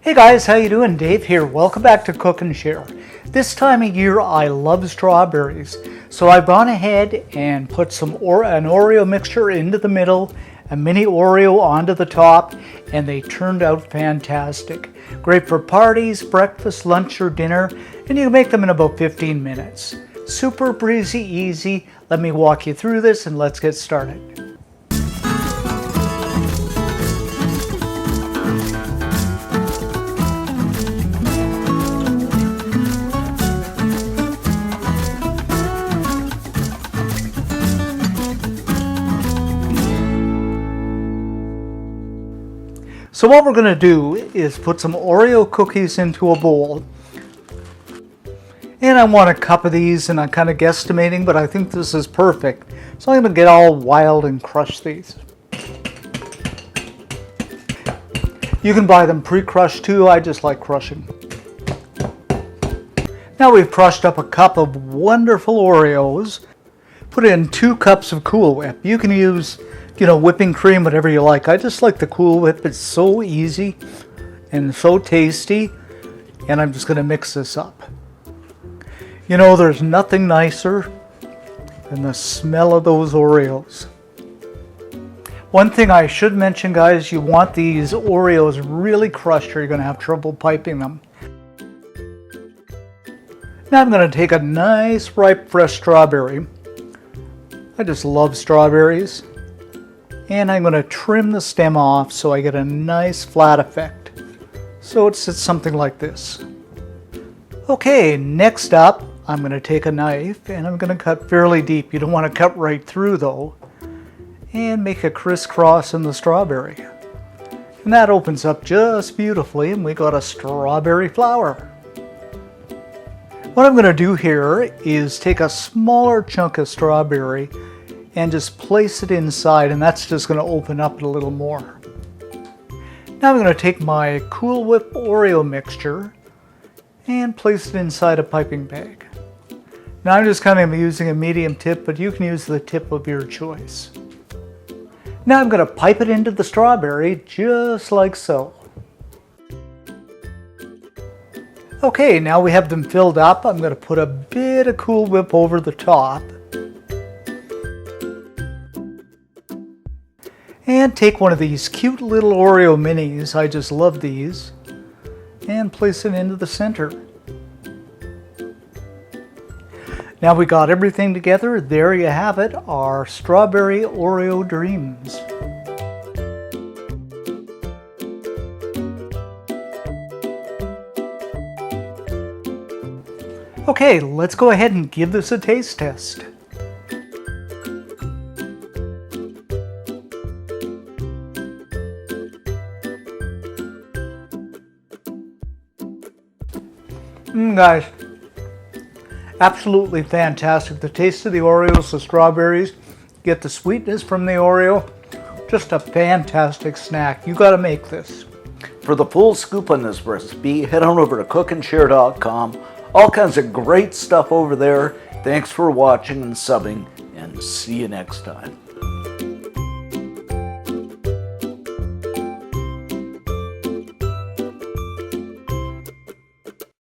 Hey guys, how you doing? Dave here. Welcome back to Cook and Share. This time of year I love strawberries, so I've gone ahead and put an Oreo mixture into the middle, a mini Oreo onto the top, and they turned out fantastic. Great for parties, breakfast, lunch, or dinner, and you can make them in about 15 minutes. Super breezy, easy. Let me walk you through this and let's get started. So what we're going to do is put some Oreo cookies into a bowl. And I want a cup of these, and I'm kind of guesstimating, but I think this is perfect. So I'm going to get all wild and crush these. You can buy them pre-crushed too, I just like crushing. Now we've crushed up a cup of wonderful Oreos. Put in 2 cups of Cool Whip. You can use whipping cream, whatever you like. I just like the Cool Whip. It's so easy and so tasty. And I'm just going to mix this up. There's nothing nicer than the smell of those Oreos. One thing I should mention, guys, you want these Oreos really crushed or you're going to have trouble piping them. Now I'm going to take a nice ripe fresh strawberry. I just love strawberries. And I'm going to trim the stem off so I get a nice flat effect. So it's something like this. Okay, next up, I'm going to take a knife and I'm going to cut fairly deep. You don't want to cut right through though. And make a crisscross in the strawberry. And that opens up just beautifully and we got a strawberry flower. What I'm going to do here is take a smaller chunk of strawberry and just place it inside, and that's just going to open up it a little more. Now I'm going to take my Cool Whip Oreo mixture and place it inside a piping bag. Now I'm just kind of using a medium tip, but you can use the tip of your choice. Now I'm going to pipe it into the strawberry just like so. Okay, now we have them filled up. I'm going to put a bit of Cool Whip over the top. And take one of these cute little Oreo minis, I just love these, and place it into the center. Now we got everything together. There you have it, our strawberry Oreo dreams. Okay, let's go ahead and give this a taste test. Guys, absolutely fantastic. The taste of the Oreos, the strawberries, get the sweetness from the Oreo. Just a fantastic snack. You got to make this. For the full scoop on this recipe, head on over to cookandshare.com. All kinds of great stuff over there. Thanks for watching and subbing, and see you next time.